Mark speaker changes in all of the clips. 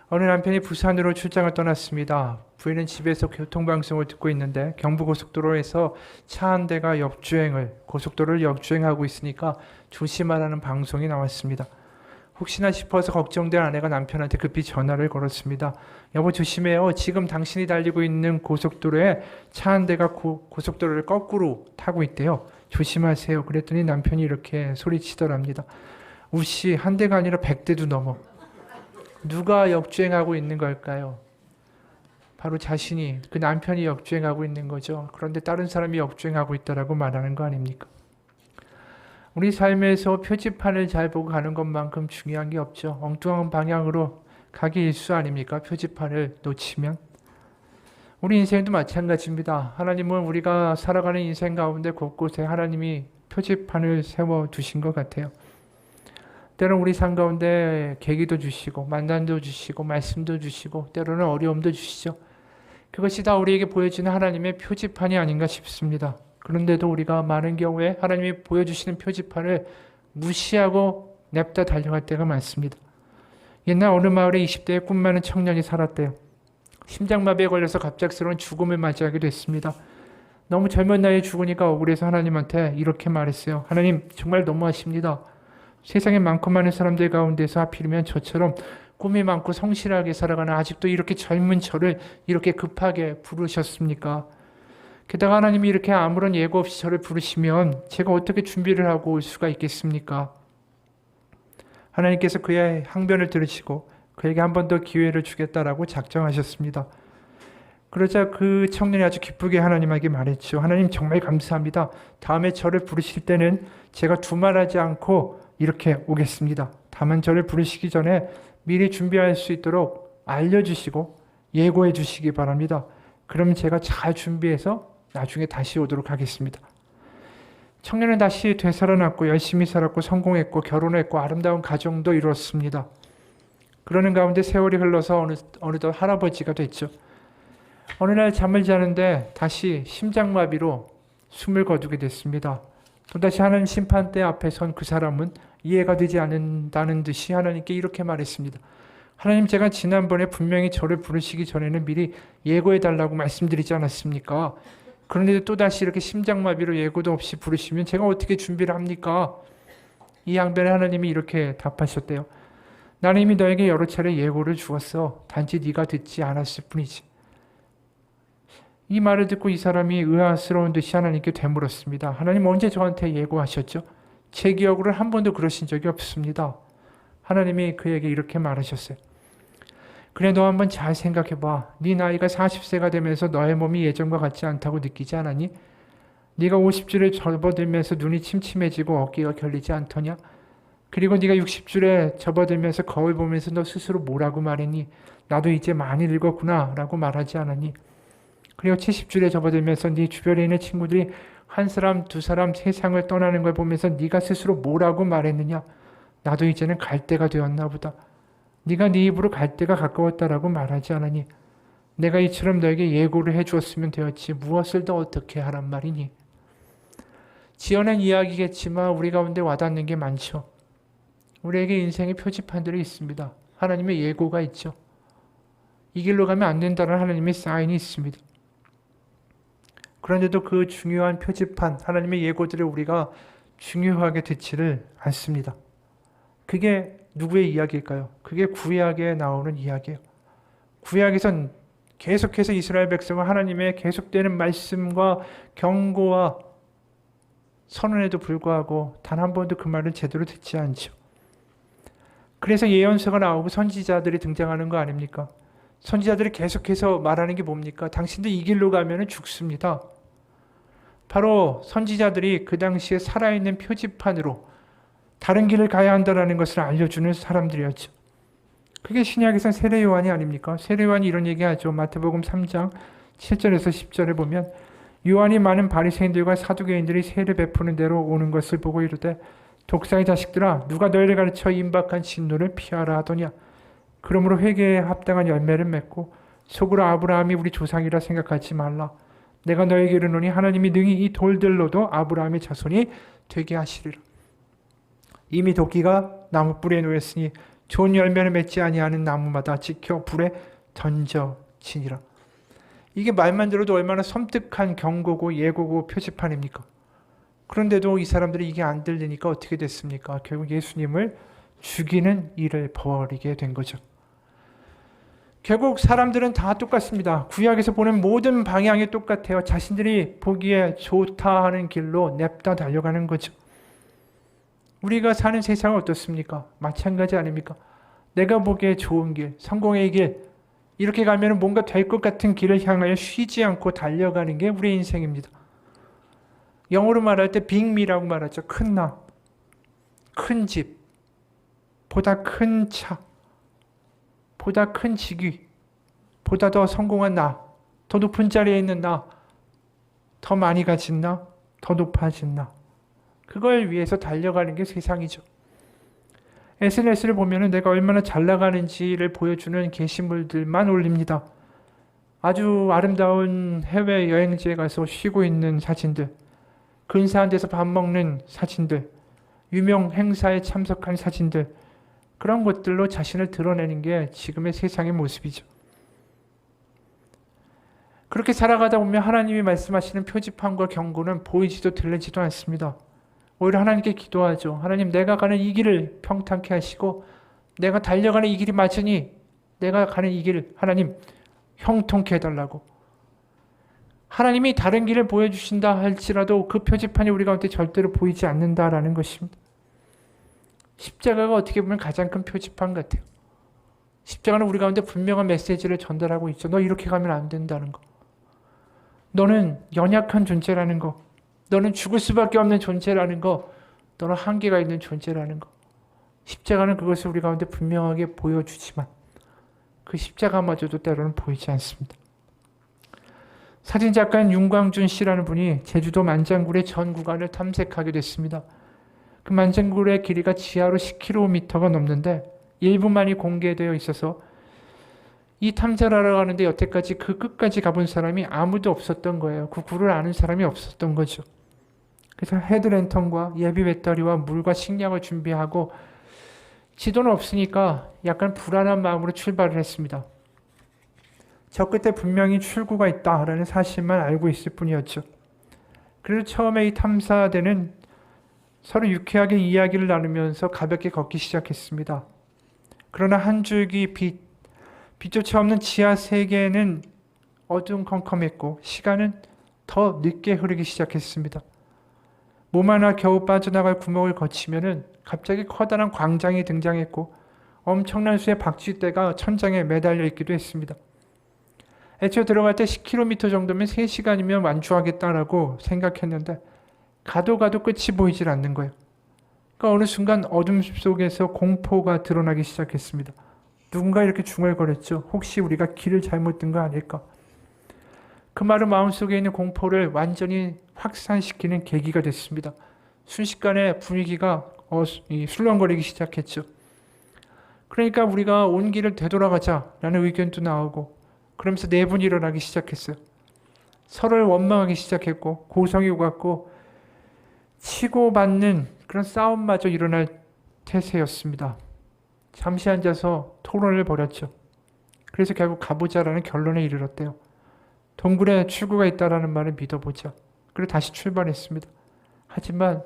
Speaker 1: 어느 남편이 부산으로 출장을 떠났습니다. 부인은 집에서 교통방송을 듣고 있는데 경부고속도로에서 차 한 대가 고속도로를 역주행하고 있으니까 조심하라는 방송이 나왔습니다. 혹시나 싶어서 걱정된 아내가 남편한테 급히 전화를 걸었습니다. 여보 조심해요. 지금 당신이 달리고 있는 고속도로에 차 한 대가 고속도로를 거꾸로 타고 있대요. 조심하세요. 그랬더니 남편이 이렇게 소리치더랍니다. 우씨 한 대가 아니라 100대도 넘어. 누가 역주행하고 있는 걸까요? 바로 자신이, 그 남편이 역주행하고 있는 거죠. 그런데 다른 사람이 역주행하고 있다라고 말하는 거 아닙니까? 우리 삶에서 표지판을 잘 보고 가는 것만큼 중요한 게 없죠. 엉뚱한 방향으로 가기 일수 아닙니까? 표지판을 놓치면. 우리 인생도 마찬가지입니다. 하나님은 우리가 살아가는 인생 가운데 곳곳에 하나님이 표지판을 세워두신 것 같아요. 때로는 우리 삶 가운데 계기도 주시고 만난도 주시고 말씀도 주시고 때로는 어려움도 주시죠. 그것이 다 우리에게 보여주는 하나님의 표지판이 아닌가 싶습니다. 그런데도 우리가 많은 경우에 하나님이 보여주시는 표지판을 무시하고 냅다 달려갈 때가 많습니다. 옛날 어느 마을에 20대의 꿈 많은 청년이 살았대요. 심장마비에 걸려서 갑작스러운 죽음을 맞이하게 됐습니다. 너무 젊은 나이에 죽으니까 억울해서 하나님한테 이렇게 말했어요. 하나님 정말 너무하십니다. 세상에 많고 많은 사람들 가운데서 하필이면 저처럼 꿈이 많고 성실하게 살아가는 아직도 이렇게 젊은 저를 이렇게 급하게 부르셨습니까? 게다가 하나님이 이렇게 아무런 예고 없이 저를 부르시면 제가 어떻게 준비를 하고 올 수가 있겠습니까? 하나님께서 그의 항변을 들으시고 그에게 한 번 더 기회를 주겠다라고 작정하셨습니다. 그러자 그 청년이 아주 기쁘게 하나님에게 말했죠. 하나님 정말 감사합니다. 다음에 저를 부르실 때는 제가 두말하지 않고 이렇게 오겠습니다. 다만 저를 부르시기 전에 미리 준비할 수 있도록 알려주시고 예고해 주시기 바랍니다. 그러면 제가 잘 준비해서 나중에 다시 오도록 하겠습니다. 청년은 다시 되살아났고 열심히 살았고 성공했고 결혼했고 아름다운 가정도 이뤘습니다. 그러는 가운데 세월이 흘러서 어느덧 할아버지가 됐죠. 어느 날 잠을 자는데 다시 심장마비로 숨을 거두게 됐습니다. 또다시 하나님 심판대 앞에 선 그 사람은 이해가 되지 않는다는 듯이 하나님께 이렇게 말했습니다. 하나님 제가 지난번에 분명히 저를 부르시기 전에는 미리 예고해달라고 말씀드리지 않았습니까? 그런데도 또다시 이렇게 심장마비로 예고도 없이 부르시면 제가 어떻게 준비를 합니까? 이 양변에 하나님이 이렇게 답하셨대요. 나는 이미 너에게 여러 차례 예고를 주었어. 단지 네가 듣지 않았을 뿐이지. 이 말을 듣고 이 사람이 의아스러운 듯이 하나님께 되물었습니다. 하나님 언제 저한테 예고하셨죠? 제 기억으로는 한 번도 그러신 적이 없습니다. 하나님이 그에게 이렇게 말하셨어요. 그래 너 한번 잘 생각해봐. 네 나이가 40세가 되면서 너의 몸이 예전과 같지 않다고 느끼지 않았니? 네가 50줄을 접어들면서 눈이 침침해지고 어깨가 결리지 않더냐? 그리고 네가 60줄에 접어들면서 거울 보면서 너 스스로 뭐라고 말했니? 나도 이제 많이 늙었구나 라고 말하지 않았니? 그리고 70줄에 접어들면서 네 주변에 있는 친구들이 한 사람, 두 사람 세상을 떠나는 걸 보면서 네가 스스로 뭐라고 말했느냐? 나도 이제는 갈 때가 되었나 보다. 네가 네 입으로 갈 때가 가까웠다라고 말하지 않으니 내가 이처럼 너에게 예고를 해주었으면 되었지 무엇을 더 어떻게 하란 말이니? 지어낸 이야기겠지만 우리 가운데 와닿는 게 많죠. 우리에게 인생의 표지판들이 있습니다. 하나님의 예고가 있죠. 이 길로 가면 안 된다는 하나님의 사인이 있습니다. 그런데도 그 중요한 표지판, 하나님의 예고들을 우리가 중요하게 듣지를 않습니다. 그게 누구의 이야기일까요? 그게 구약에 나오는 이야기예요. 구약에선 계속해서 이스라엘 백성은 하나님의 계속되는 말씀과 경고와 선언에도 불구하고 단 한 번도 그 말을 제대로 듣지 않죠. 그래서 예언서가 나오고 선지자들이 등장하는 거 아닙니까? 선지자들이 계속해서 말하는 게 뭡니까? 당신들 이 길로 가면 죽습니다. 바로 선지자들이 그 당시에 살아있는 표지판으로 다른 길을 가야 한다는 것을 알려주는 사람들이었죠. 그게 신약에선 세례 요한이 아닙니까? 세례 요한이 이런 얘기하죠. 마태복음 3장 7절에서 10절에 보면 요한이 많은 바리새인들과 사두개인들이 세례 베푸는 대로 오는 것을 보고 이르되 독사의 자식들아 누가 너희를 가르쳐 임박한 진노를 피하라 하더냐. 그러므로 회개에 합당한 열매를 맺고 속으로 아브라함이 우리 조상이라 생각하지 말라. 내가 너에게 이르노니 하나님이 능히 이 돌들로도 아브라함의 자손이 되게 하시리라. 이미 도끼가 나무 뿌리에 놓였으니 좋은 열매를 맺지 아니하는 나무마다 지켜 불에 던져지니라. 이게 말만 들어도 얼마나 섬뜩한 경고고 예고고 표지판입니까? 그런데도 이 사람들이 이게 안 들리니까 어떻게 됐습니까? 결국 예수님을 죽이는 일을 벌이게 된 거죠. 결국 사람들은 다 똑같습니다. 구약에서 보는 모든 방향이 똑같아요. 자신들이 보기에 좋다 하는 길로 냅다 달려가는 거죠. 우리가 사는 세상은 어떻습니까? 마찬가지 아닙니까? 내가 보기에 좋은 길, 성공의 길, 이렇게 가면 뭔가 될 것 같은 길을 향하여 쉬지 않고 달려가는 게 우리의 인생입니다. 영어로 말할 때 빅미라고 말하죠. 큰 나, 큰 집, 보다 큰 차, 보다 큰 직위, 보다 더 성공한 나, 더 높은 자리에 있는 나, 더 많이 가진 나, 더 높아진 나. 그걸 위해서 달려가는 게 세상이죠. SNS를 보면 내가 얼마나 잘 나가는지를 보여주는 게시물들만 올립니다. 아주 아름다운 해외 여행지에 가서 쉬고 있는 사진들, 근사한 데서 밥 먹는 사진들, 유명 행사에 참석한 사진들, 그런 것들로 자신을 드러내는 게 지금의 세상의 모습이죠. 그렇게 살아가다 보면 하나님이 말씀하시는 표지판과 경고는 보이지도 들리지도 않습니다. 오히려 하나님께 기도하죠. 하나님, 내가 가는 이 길을 평탄케 하시고 내가 달려가는 이 길이 맞으니 내가 가는 이 길을 하나님 형통케 해달라고. 하나님이 다른 길을 보여주신다 할지라도 그 표지판이 우리 가운데 절대로 보이지 않는다라는 것입니다. 십자가가 어떻게 보면 가장 큰 표지판 같아요. 십자가는 우리 가운데 분명한 메시지를 전달하고 있죠. 너 이렇게 가면 안 된다는 거. 너는 연약한 존재라는 거. 너는 죽을 수밖에 없는 존재라는 거. 너는 한계가 있는 존재라는 거. 십자가는 그것을 우리 가운데 분명하게 보여주지만 그 십자가마저도 때로는 보이지 않습니다. 사진작가인 윤광준 씨라는 분이 제주도 만장굴의 전 구간을 탐색하게 됐습니다. 그 만장굴의 길이가 지하로 10km가 넘는데 일부만이 공개되어 있어서 이 탐사를 하러 가는데 여태까지 그 끝까지 가본 사람이 아무도 없었던 거예요. 그 굴을 아는 사람이 없었던 거죠. 그래서 헤드랜턴과 예비 배터리와 물과 식량을 준비하고 지도는 없으니까 약간 불안한 마음으로 출발을 했습니다. 저 끝에 분명히 출구가 있다라는 사실만 알고 있을 뿐이었죠. 그래서 처음에 이 탐사대는 서로 유쾌하게 이야기를 나누면서 가볍게 걷기 시작했습니다. 그러나 한 줄기 빛조차 없는 지하 세계는 어두컴컴했고 시간은 더 늦게 흐르기 시작했습니다. 몸 하나 겨우 빠져나갈 구멍을 거치면은 갑자기 커다란 광장이 등장했고 엄청난 수의 박쥐떼가 천장에 매달려 있기도 했습니다. 애초에 들어갈 때 10km 정도면 3시간이면 완주하겠다라고 생각했는데 가도 끝이 보이질 않는 거예요. 그러니까 어느 순간 어둠 속에서 공포가 드러나기 시작했습니다. 누군가 이렇게 중얼거렸죠. 혹시 우리가 길을 잘못 든 거 아닐까? 그 말은 마음속에 있는 공포를 완전히 확산시키는 계기가 됐습니다. 순식간에 분위기가 술렁거리기 시작했죠. 그러니까 우리가 온 길을 되돌아가자라는 의견도 나오고 그러면서 내분이 일어나기 시작했어요. 서로를 원망하기 시작했고 고성이 오갔고 치고받는 그런 싸움마저 일어날 태세였습니다. 잠시 앉아서 토론을 벌였죠. 그래서 결국 가보자라는 결론에 이르렀대요. 동굴에 출구가 있다라는 말을 믿어보자. 그리고 다시 출발했습니다. 하지만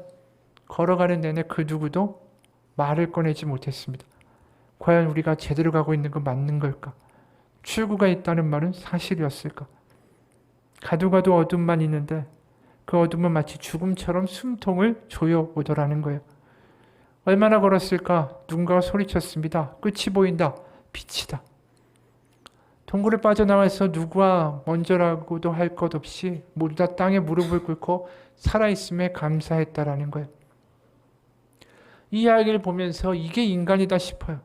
Speaker 1: 걸어가는 내내 그 누구도 말을 꺼내지 못했습니다. 과연 우리가 제대로 가고 있는 건 맞는 걸까? 출구가 있다는 말은 사실이었을까? 가도 어둠만 있는데 그 어둠은 마치 죽음처럼 숨통을 조여오더라는 거예요. 얼마나 걸었을까? 누군가가 소리쳤습니다. 끝이 보인다. 빛이다. 동굴을 빠져나와서 누구와 먼저라고도 할 것 없이 모두 다 땅에 무릎을 꿇고 살아있음에 감사했다라는 거예요. 이 이야기를 보면서 이게 인간이다 싶어요.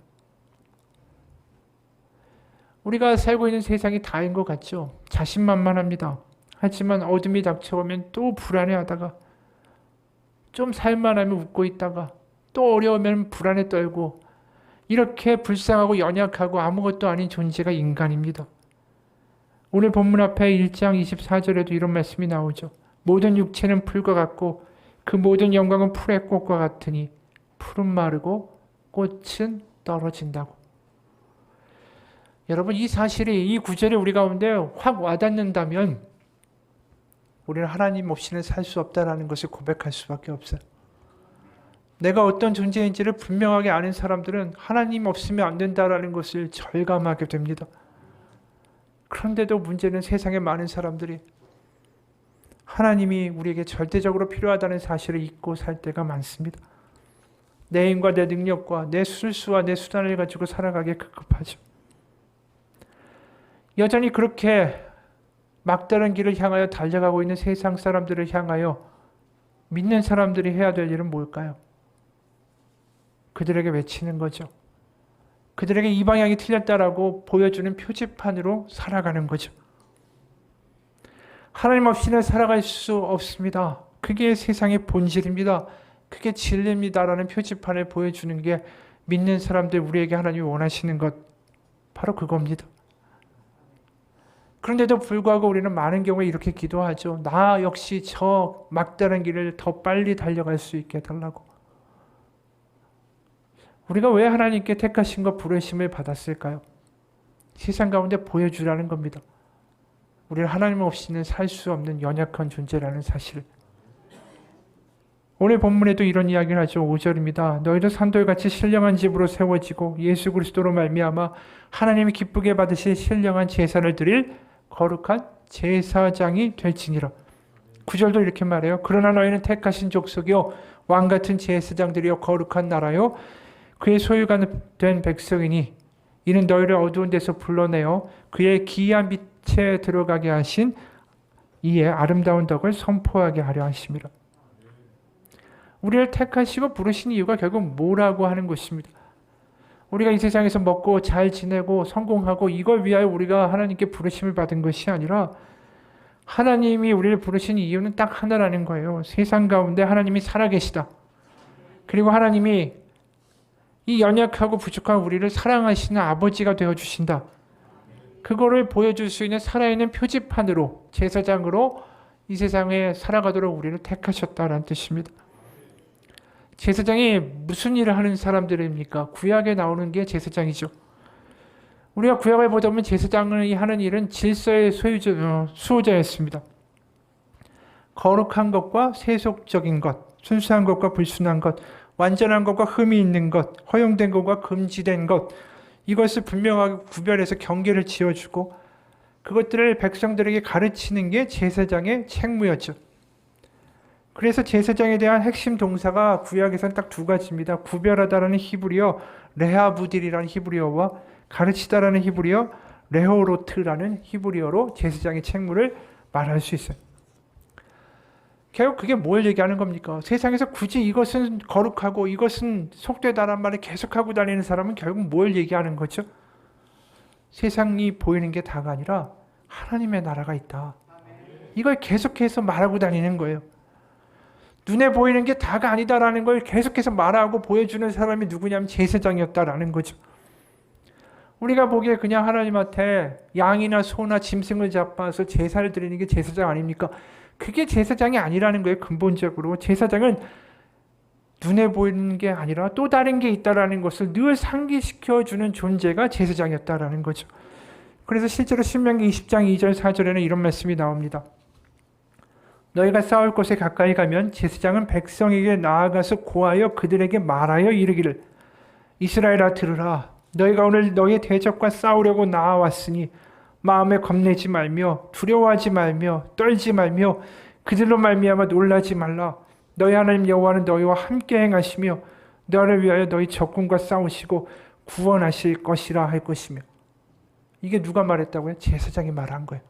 Speaker 1: 우리가 살고 있는 세상이 다인 것 같죠? 자신만만합니다. 하지만 어둠이 닥쳐오면 또 불안해하다가 좀 살만하면 웃고 있다가 또 어려우면 불안에 떨고 이렇게 불쌍하고 연약하고 아무것도 아닌 존재가 인간입니다. 오늘 본문 앞에 1장 24절에도 이런 말씀이 나오죠. 모든 육체는 풀과 같고 그 모든 영광은 풀의 꽃과 같으니 풀은 마르고 꽃은 떨어진다고. 여러분, 이 사실이, 이 구절이 우리 가운데 확 와닿는다면 우리는 하나님 없이는 살 수 없다는 것을 고백할 수밖에 없어요. 내가 어떤 존재인지를 분명하게 아는 사람들은 하나님 없으면 안 된다는 것을 절감하게 됩니다. 그런데도 문제는 세상에 많은 사람들이 하나님이 우리에게 절대적으로 필요하다는 사실을 잊고 살 때가 많습니다. 내 힘과 내 능력과 내 술수와 내 수단을 가지고 살아가기에 급급하죠. 여전히 그렇게 막다른 길을 향하여 달려가고 있는 세상 사람들을 향하여 믿는 사람들이 해야 될 일은 뭘까요? 그들에게 외치는 거죠. 그들에게 이 방향이 틀렸다라고 보여주는 표지판으로 살아가는 거죠. 하나님 없이는 살아갈 수 없습니다. 그게 세상의 본질입니다. 그게 진리입니다라는 표지판을 보여주는 게 믿는 사람들, 우리에게 하나님이 원하시는 것, 바로 그겁니다. 그런데도 불구하고 우리는 많은 경우에 이렇게 기도하죠. 나 역시 저 막다른 길을 더 빨리 달려갈 수 있게 해달라고. 우리가 왜 하나님께 택하신 부르심을 받았을까요? 세상 가운데 보여주라는 겁니다. 우리는 하나님 없이는 살 수 없는 연약한 존재라는 사실을. 오늘 본문에도 이런 이야기를 하죠. 5절입니다. 너희도 산돌같이 신령한 집으로 세워지고 예수 그리스도로 말미암아 하나님이 기쁘게 받으실 신령한 제사를 드릴 거룩한 제사장이 될지니라. 9절도 이렇게 말해요. 그러나 너희는 택하신 족속이요 왕같은 제사장들이요 거룩한 나라요 그의 소유가 된 백성이니 이는 너희를 어두운 데서 불러내어 그의 기이한 빛에 들어가게 하신 이의 아름다운 덕을 선포하게 하려 하심이라. 우리를 택하시고 부르신 이유가 결국 뭐라고 하는 것입니다. 우리가 이 세상에서 먹고 잘 지내고 성공하고 이걸 위하여 우리가 하나님께 부르심을 받은 것이 아니라 하나님이 우리를 부르신 이유는 딱 하나라는 거예요. 세상 가운데 하나님이 살아계시다. 그리고 하나님이 이 연약하고 부족한 우리를 사랑하시는 아버지가 되어주신다. 그거를 보여줄 수 있는 살아있는 표지판으로, 제사장으로 이 세상에 살아가도록 우리를 택하셨다는 뜻입니다. 제사장이 무슨 일을 하는 사람들입니까? 구약에 나오는 게 제사장이죠. 우리가 구약을 보다 보면 제사장이 하는 일은 질서의 수호자였습니다. 거룩한 것과 세속적인 것, 순수한 것과 불순한 것, 완전한 것과 흠이 있는 것, 허용된 것과 금지된 것, 이것을 분명하게 구별해서 경계를 지어주고 그것들을 백성들에게 가르치는 게 제사장의 책무였죠. 그래서 제사장에 대한 핵심 동사가 구약에서는 딱 두 가지입니다. 구별하다라는 히브리어 레하부딜이라는 히브리어와 가르치다라는 히브리어 레호로트라는 히브리어로 제사장의 책무를 말할 수 있어요. 결국 그게 뭘 얘기하는 겁니까? 세상에서 굳이 이것은 거룩하고 이것은 속되다란 말을 계속하고 다니는 사람은 결국 뭘 얘기하는 거죠? 세상이 보이는 게 다가 아니라 하나님의 나라가 있다. 이걸 계속해서 말하고 다니는 거예요. 눈에 보이는 게 다가 아니다라는 걸 계속해서 말하고 보여주는 사람이 누구냐면 제사장이었다라는 거죠. 우리가 보기에 그냥 하나님한테 양이나 소나 짐승을 잡아서 제사를 드리는 게 제사장 아닙니까? 그게 제사장이 아니라는 거예요. 근본적으로 제사장은 눈에 보이는 게 아니라 또 다른 게 있다라는 것을 늘 상기시켜주는 존재가 제사장이었다라는 거죠. 그래서 실제로 신명기 20장 2절 4절에는 이런 말씀이 나옵니다. 너희가 싸울 곳에 가까이 가면 제사장은 백성에게 나아가서 고하여 그들에게 말하여 이르기를 이스라엘아 들으라. 너희가 오늘 너희의 대적과 싸우려고 나아왔으니 마음에 겁내지 말며 두려워하지 말며 떨지 말며 그들로 말미암아 놀라지 말라. 너희 하나님 여호와는 너희와 함께 행하시며 너를 위하여 너희 적군과 싸우시고 구원하실 것이라 할 것이며. 이게 누가 말했다고요? 제사장이 말한 거예요.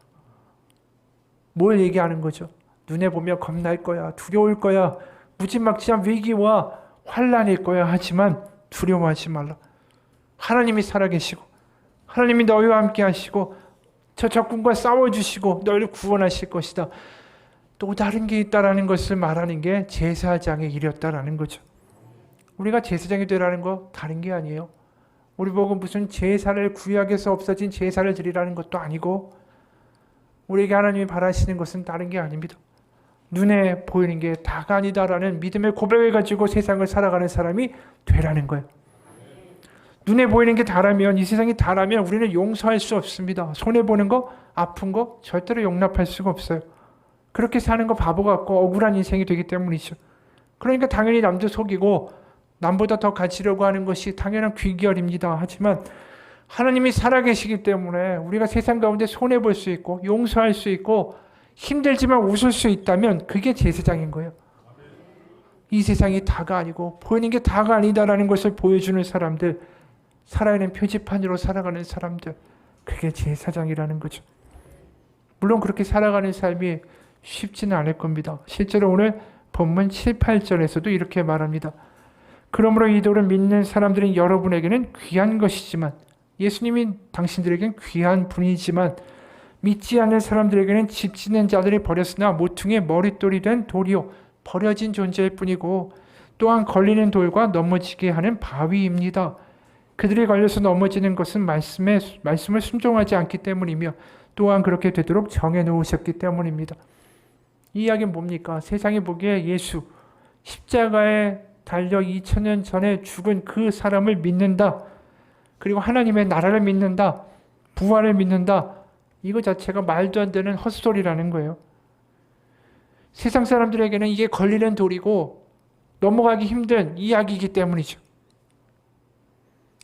Speaker 1: 뭘 얘기하는 거죠? 눈에 보면 겁날 거야, 두려울 거야, 무지막지한 위기와 환란일 거야 하지만 두려워하지 말라. 하나님이 살아계시고 하나님이 너희와 함께 하시고 저 적군과 싸워주시고 너희를 구원하실 것이다. 또 다른 게 있다라는 것을 말하는 게 제사장의 일이었다라는 거죠. 우리가 제사장이 되라는 거 다른 게 아니에요. 우리 보고 무슨 제사를 구약에서 없어진 제사를 드리라는 것도 아니고 우리에게 하나님이 바라시는 것은 다른 게 아닙니다. 눈에 보이는 게 다가 아니다라는 믿음의 고백을 가지고 세상을 살아가는 사람이 되라는 거예요. 눈에 보이는 게 다라면, 이 세상이 다라면 우리는 용서할 수 없습니다. 손해보는 거, 아픈 거 절대로 용납할 수가 없어요. 그렇게 사는 거 바보 같고 억울한 인생이 되기 때문이죠. 그러니까 당연히 남도 속이고 남보다 더 가지려고 하는 것이 당연한 귀결입니다. 하지만 하나님이 살아계시기 때문에 우리가 세상 가운데 손해볼 수 있고 용서할 수 있고 힘들지만 웃을 수 있다면 그게 제사장인 거예요. 이 세상이 다가 아니고 보이는 게 다가 아니다라는 것을 보여주는 사람들, 살아있는 표지판으로 살아가는 사람들, 그게 제사장이라는 거죠. 물론 그렇게 살아가는 삶이 쉽지는 않을 겁니다. 실제로 오늘 본문 7, 8절에서도 이렇게 말합니다. 그러므로 이도를 믿는 사람들은 여러분에게는 귀한 것이지만, 예수님이 당신들에게는 귀한 분이지만 믿지 않는 사람들에게는 집 짓는 자들이 버렸으나 모퉁이의 머릿돌이 된 돌이요 버려진 존재일 뿐이고 또한 걸리는 돌과 넘어지게 하는 바위입니다. 그들이 걸려서 넘어지는 것은 말씀을 순종하지 않기 때문이며 또한 그렇게 되도록 정해놓으셨기 때문입니다. 이 이야기는 뭡니까? 세상이 보기에 예수, 십자가에 달려 2000년 전에 죽은 그 사람을 믿는다. 그리고 하나님의 나라를 믿는다. 부활을 믿는다. 이거 자체가 말도 안 되는 헛소리라는 거예요. 세상 사람들에게는 이게 걸리는 돌이고 넘어가기 힘든 이야기이기 때문이죠.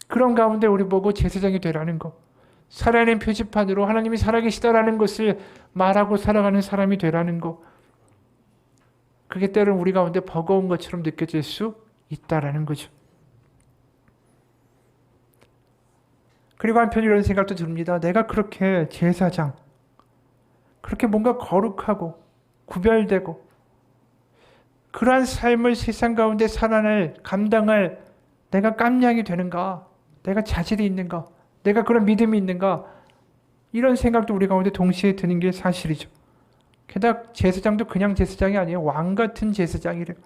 Speaker 1: 그런 가운데 우리 보고 제사장이 되라는 거, 살아있는 표지판으로 하나님이 살아계시다라는 것을 말하고 살아가는 사람이 되라는 거, 그게 때로는 우리 가운데 버거운 것처럼 느껴질 수 있다라는 거죠. 그리고 한편 이런 생각도 듭니다. 내가 그렇게 제사장, 그렇게 뭔가 거룩하고 구별되고 그러한 삶을 세상 가운데 살아낼, 감당할 내가 깜냥이 되는가? 내가 자질이 있는가? 내가 그런 믿음이 있는가? 이런 생각도 우리 가운데 동시에 드는 게 사실이죠. 게다가 제사장도 그냥 제사장이 아니에요. 왕 같은 제사장이래요.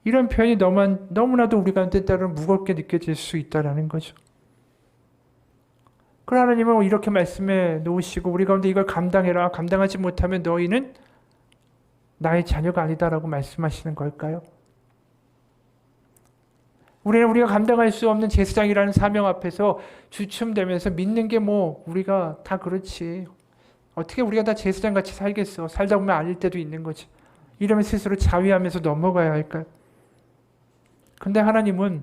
Speaker 1: 이런 표현이 너무나도 우리 가운데 때로는 무겁게 느껴질 수 있다는 거죠. 그러나 하나님은 이렇게 말씀해 놓으시고 우리 가운데 이걸 감당해라. 감당하지 못하면 너희는 나의 자녀가 아니다라고 말씀하시는 걸까요? 우리는 우리가 감당할 수 없는 제사장이라는 사명 앞에서 주춤되면서 믿는 게 우리가 다 그렇지. 어떻게 우리가 다 제사장같이 살겠어. 살다 보면 아닐 때도 있는 거지. 이러면 스스로 자위하면서 넘어가야 할까요? 근데 하나님은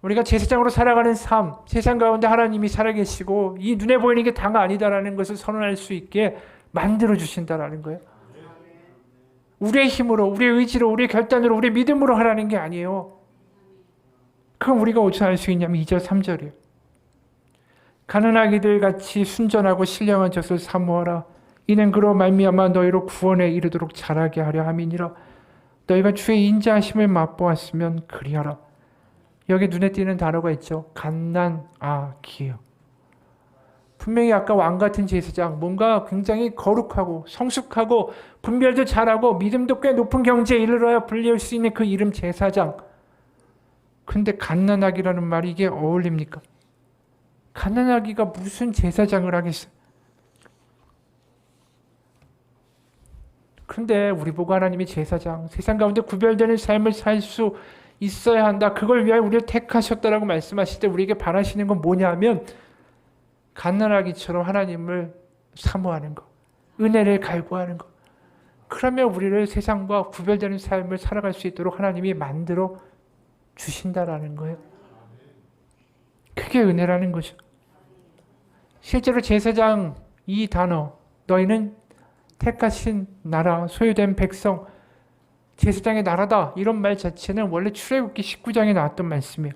Speaker 1: 우리가 제사장으로 살아가는 삶, 세상 가운데 하나님이 살아계시고 이 눈에 보이는 게 다가 아니다라는 것을 선언할 수 있게 만들어주신다라는 거예요. 우리의 힘으로, 우리의 의지로, 우리의 결단으로, 우리의 믿음으로 하라는 게 아니에요. 그럼 우리가 어떻게 할 수 있냐면 2절, 3절이에요. 가난하기들 같이 순전하고 신령한 젖을 사모하라. 이는 그로 말미암아 너희로 구원에 이르도록 자라게 하려 함이니라. 너희가 주의 인자하심을 맛보았으면 그리하라. 여기 눈에 띄는 단어가 있죠. 갓난아기예요. 분명히 아까 왕같은 제사장, 뭔가 굉장히 거룩하고 성숙하고 분별도 잘하고 믿음도 꽤 높은 경지에 이르러야 불릴 수 있는 그 이름 제사장. 근데 갓난아기라는 말이 이게 어울립니까? 갓난아기가 무슨 제사장을 하겠어요? 그런데 우리 보고 하나님이 제사장, 세상 가운데 구별되는 삶을 살 수 있어야 한다. 그걸 위하여 우리를 택하셨다라고 말씀하실 때 우리에게 바라시는 건 뭐냐면 갓난아기처럼 하나님을 사모하는 것, 은혜를 갈구하는 것. 그러면 우리를 세상과 구별되는 삶을 살아갈 수 있도록 하나님이 만들어 주신다라는 거예요. 그게 은혜라는 거죠. 실제로 제사장 이 단어, 너희는 택하신 나라, 소유된 백성, 제사장의 나라다, 이런 말 자체는 원래 출애굽기 19장에 나왔던 말씀이에요.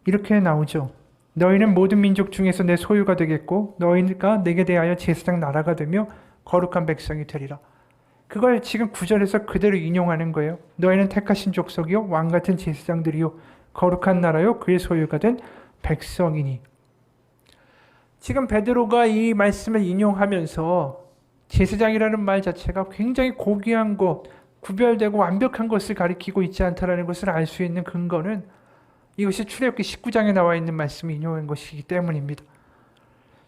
Speaker 1: 이렇게 나오죠. 너희는 모든 민족 중에서 내 소유가 되겠고 너희가 내게 대하여 제사장 나라가 되며 거룩한 백성이 되리라. 그걸 지금 9절에서 그대로 인용하는 거예요. 너희는 택하신 족속이요 왕같은 제사장들이요 거룩한 나라요 그의 소유가 된 백성이니. 지금 베드로가 이 말씀을 인용하면서 제사장이라는 말 자체가 굉장히 고귀한 것, 구별되고 완벽한 것을 가리키고 있지 않다는 것을 알 수 있는 근거는 이것이 출애굽기 19장에 나와 있는 말씀을 인용한 것이기 때문입니다.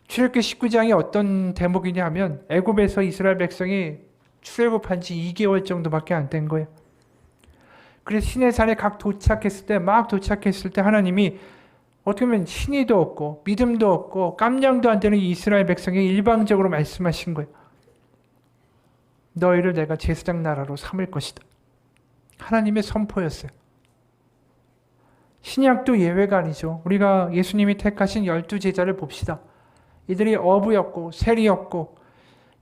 Speaker 1: 출애굽기 19장이 어떤 대목이냐 하면 애굽에서 이스라엘 백성이 출애굽한 지 2개월 정도밖에 안 된 거예요. 그래서 시내산에 막 도착했을 때 하나님이 어떻게 보면 신의도 없고 믿음도 없고 깜냥도 안 되는 이스라엘 백성에게 일방적으로 말씀하신 거예요. 너희를 내가 제사장 나라로 삼을 것이다. 하나님의 선포였어요. 신약도 예외가 아니죠. 우리가 예수님이 택하신 12제자를 봅시다. 이들이 어부였고 세리였고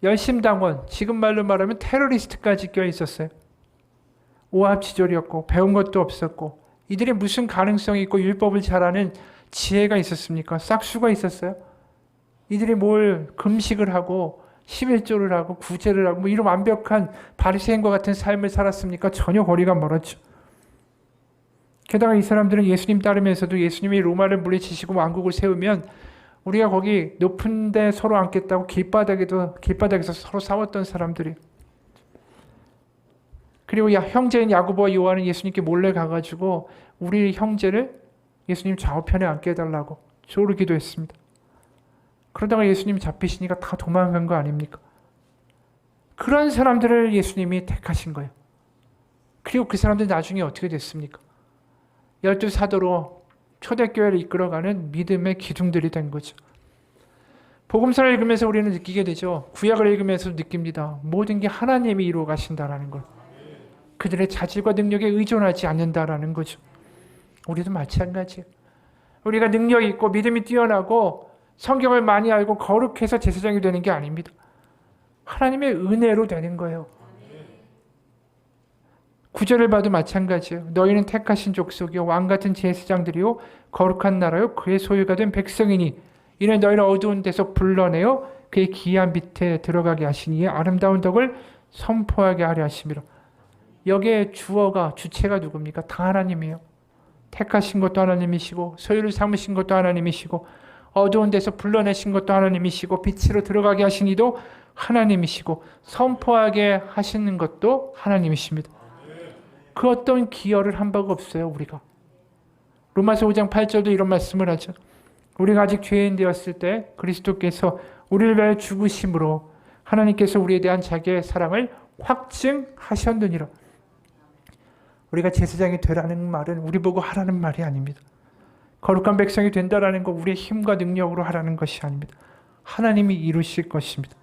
Speaker 1: 열심당원, 지금 말로 말하면 테러리스트까지 껴있었어요. 오합지졸이었고 배운 것도 없었고 이들이 무슨 가능성이 있고 율법을 잘하는 지혜가 있었습니까? 싹수가 있었어요. 이들이 뭘 금식을 하고 11조를 하고 구제를 하고 뭐 이런 완벽한 바리새인과 같은 삶을 살았습니까? 전혀 거리가 멀었죠. 게다가 이 사람들은 예수님 따르면서도 예수님이 로마를 물리치시고 왕국을 세우면 우리가 거기 높은 데 서로 앉겠다고 길바닥에서 서로 싸웠던 사람들이. 그리고 형제인 야고보와 요한은 예수님께 몰래 가가지고 우리 형제를 예수님 좌우편에 앉게 해달라고 조르기도 했습니다. 그러다가 예수님 잡히시니까 다 도망간 거 아닙니까? 그런 사람들을 예수님이 택하신 거예요. 그리고 그 사람들 나중에 어떻게 됐습니까? 12사도로 초대교회를 이끌어가는 믿음의 기둥들이 된 거죠. 복음서를 읽으면서 우리는 느끼게 되죠. 구약을 읽으면서 느낍니다. 모든 게 하나님이 이루어 가신다라는 걸. 그들의 자질과 능력에 의존하지 않는다라는 거죠. 우리도 마찬가지예요. 우리가 능력이 있고 믿음이 뛰어나고 성경을 많이 알고 거룩해서 제사장이 되는 게 아닙니다. 하나님의 은혜로 되는 거예요. 9절을 봐도 마찬가지예요. 너희는 택하신 족속이요 왕같은 제사장들이요 거룩한 나라요 그의 소유가 된 백성이니 이는 너희를 어두운 데서 불러내어 그의 기한 밑에 들어가게 하시니 아름다운 덕을 선포하게 하려 하심이라. 여기에 주체가 누굽니까? 다 하나님이에요. 택하신 것도 하나님이시고 소유를 삼으신 것도 하나님이시고 어두운 데서 불러내신 것도 하나님이시고 빛으로 들어가게 하신 이도 하나님이시고 선포하게 하시는 것도 하나님이십니다. 그 어떤 기여를 한 바가 없어요. 우리가 로마서 5장 8절도 이런 말씀을 하죠. 우리가 아직 죄인 되었을 때 그리스도께서 우리를 위하여 죽으심으로 하나님께서 우리에 대한 자기의 사랑을 확증하셨느니라. 우리가 제사장이 되라는 말은 우리 보고 하라는 말이 아닙니다. 거룩한 백성이 된다라는 거 우리의 힘과 능력으로 하라는 것이 아닙니다. 하나님이 이루실 것입니다.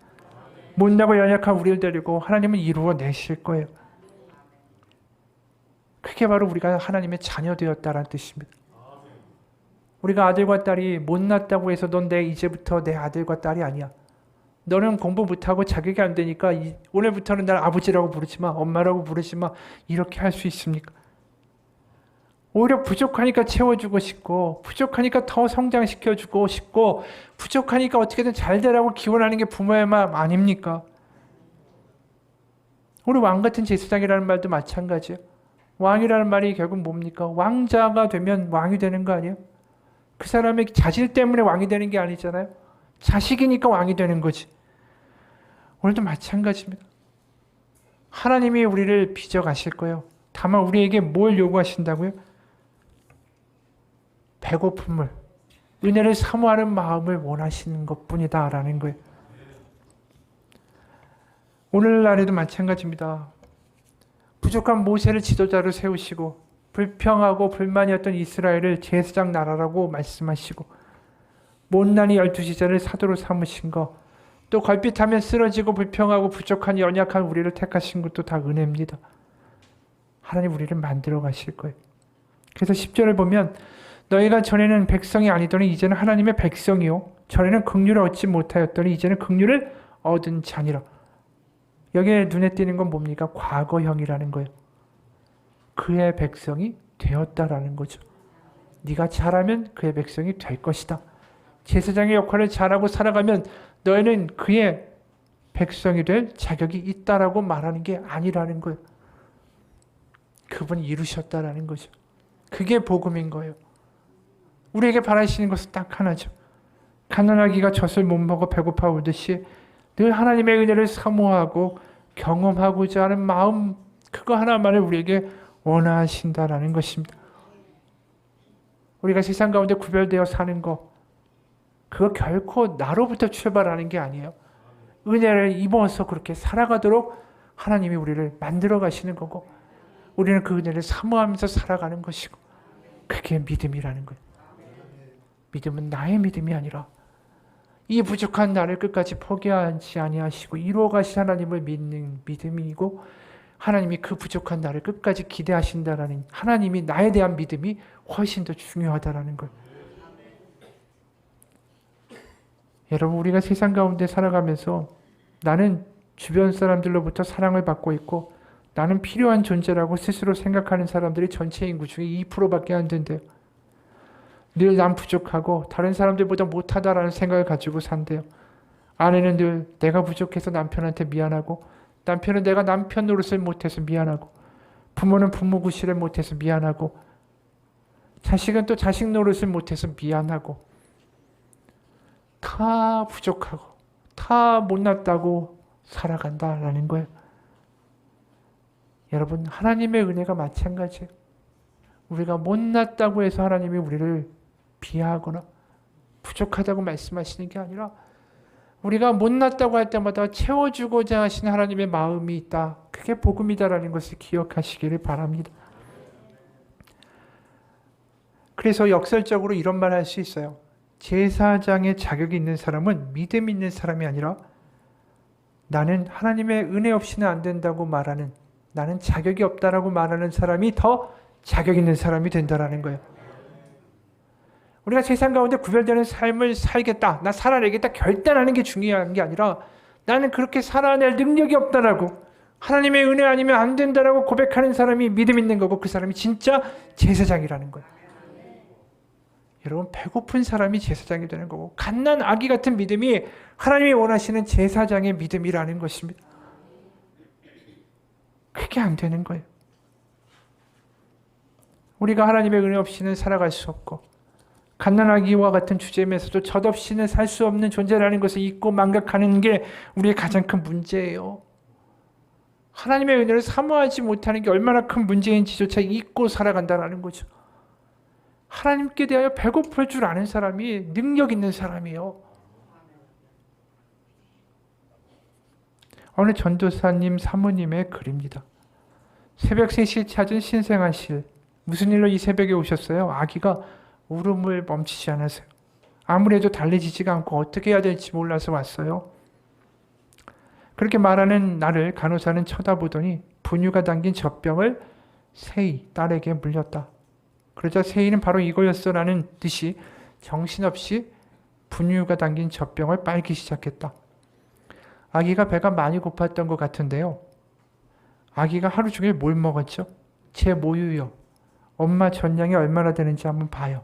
Speaker 1: 못나고 연약한 우리를 데리고 하나님은 이루어내실 거예요. 그게 바로 우리가 하나님의 자녀 되었다라는 뜻입니다. 우리가 아들과 딸이 못났다고 해서 넌 이제부터 내 아들과 딸이 아니야. 너는 공부 못하고 자격이 안 되니까 오늘부터는 날 아버지라고 부르지 마, 엄마라고 부르지 마. 이렇게 할 수 있습니까? 오히려 부족하니까 채워주고 싶고 부족하니까 더 성장시켜주고 싶고 부족하니까 어떻게든 잘 되라고 기원하는 게 부모의 마음 아닙니까? 우리 왕같은 제사장이라는 말도 마찬가지예요. 왕이라는 말이 결국 뭡니까? 왕자가 되면 왕이 되는 거 아니에요? 그 사람의 자질 때문에 왕이 되는 게 아니잖아요. 자식이니까 왕이 되는 거지. 오늘도 마찬가지입니다. 하나님이 우리를 빚어가실 거예요. 다만 우리에게 뭘 요구하신다고요? 배고픔을, 은혜를 사모하는 마음을 원하시는 것뿐이다 라는 거예요. 오늘날에도 마찬가지입니다. 부족한 모세를 지도자로 세우시고 불평하고 불만이었던 이스라엘을 제사장 나라라고 말씀하시고 못난이 12제자를 사도로 삼으신 거, 또 걸핏하면 쓰러지고 불평하고 부족한 연약한 우리를 택하신 것도 다 은혜입니다. 하나님 우리를 만들어 가실 거예요. 그래서 10절을 보면 너희가 전에는 백성이 아니더니 이제는 하나님의 백성이요 전에는 긍휼을 얻지 못하였더니 이제는 긍휼을 얻은 자니라. 여기에 눈에 띄는 건 뭡니까? 과거형이라는 거예요. 그의 백성이 되었다라는 거죠. 네가 잘하면 그의 백성이 될 것이다. 제사장의 역할을 잘하고 살아가면 너희는 그의 백성이 될 자격이 있다라고 말하는 게 아니라는 거예요. 그분이 이루셨다라는 거죠. 그게 복음인 거예요. 우리에게 바라시는 것은 딱 하나죠. 가난하기가 젖을 못 먹어 배고파 울듯이 늘 하나님의 은혜를 사모하고 경험하고자 하는 마음, 그거 하나만을 우리에게 원하신다라는 것입니다. 우리가 세상 가운데 구별되어 사는 거, 그거 결코 나로부터 출발하는 게 아니에요. 은혜를 입어서 그렇게 살아가도록 하나님이 우리를 만들어 가시는 거고, 우리는 그 은혜를 사모하면서 살아가는 것이고, 그게 믿음이라는 거예요. 믿음은 나의 믿음이 아니라 이 부족한 나를 끝까지 포기하지 아니하시고 이루어 가신 하나님을 믿는 믿음이고, 하나님이 그 부족한 나를 끝까지 기대하신다라는 하나님이 나에 대한 믿음이 훨씬 더 중요하다라는 걸. 여러분, 우리가 세상 가운데 살아가면서 나는 주변 사람들로부터 사랑을 받고 있고 나는 필요한 존재라고 스스로 생각하는 사람들이 전체 인구 중에 2%밖에 안 된대요. 늘 난 부족하고 다른 사람들보다 못하다라는 생각을 가지고 산대요. 아내는 늘 내가 부족해서 남편한테 미안하고, 남편은 내가 남편 노릇을 못해서 미안하고, 부모는 부모 구실을 못해서 미안하고, 자식은 또 자식 노릇을 못해서 미안하고, 다 부족하고 다 못났다고 살아간다라는 거예요. 여러분, 하나님의 은혜가 마찬가지예요. 우리가 못났다고 해서 하나님이 우리를 비하하거나 부족하다고 말씀하시는 게 아니라, 우리가 못났다고 할 때마다 채워주고자 하시는 하나님의 마음이 있다. 그게 복음이다라는 것을 기억하시기를 바랍니다. 그래서 역설적으로 이런 말 할 수 있어요. 제사장의 자격이 있는 사람은 믿음 있는 사람이 아니라 나는 하나님의 은혜 없이는 안 된다고 말하는, 나는 자격이 없다라고 말하는 사람이 더 자격 있는 사람이 된다라는 거예요. 우리가 세상 가운데 구별되는 삶을 살겠다, 나 살아내겠다 결단하는 게 중요한 게 아니라, 나는 그렇게 살아낼 능력이 없다라고, 하나님의 은혜 아니면 안 된다라고 고백하는 사람이 믿음 있는 거고, 그 사람이 진짜 제사장이라는 거예요. 여러분, 배고픈 사람이 제사장이 되는 거고, 갓난 아기 같은 믿음이 하나님이 원하시는 제사장의 믿음이라는 것입니다. 그게 안 되는 거예요. 우리가 하나님의 은혜 없이는 살아갈 수 없고, 갓난아기와 같은 주제면서도 젖 없이는 살 수 없는 존재라는 것을 잊고 망각하는 게 우리의 가장 큰 문제예요. 하나님의 은혜를 사모하지 못하는 게 얼마나 큰 문제인지조차 잊고 살아간다는 거죠. 하나님께 대하여 배고플 줄 아는 사람이 능력 있는 사람이에요. 어느 전도사님 사모님의 글입니다. 새벽 3시에 찾은 신생아실. 무슨 일로 이 새벽에 오셨어요? 아기가 울음을 멈추지 않았어요. 아무래도 달래지지가 않고 어떻게 해야 될지 몰라서 왔어요. 그렇게 말하는 나를 간호사는 쳐다보더니 분유가 담긴 젖병을 세이 딸에게 물렸다. 그러자 세이는 바로 이거였어라는 듯이 정신없이 분유가 담긴 젖병을 빨기 시작했다. 아기가 배가 많이 고팠던 것 같은데요. 아기가 하루 종일 뭘 먹었죠? 제 모유요. 엄마 젖량이 얼마나 되는지 한번 봐요.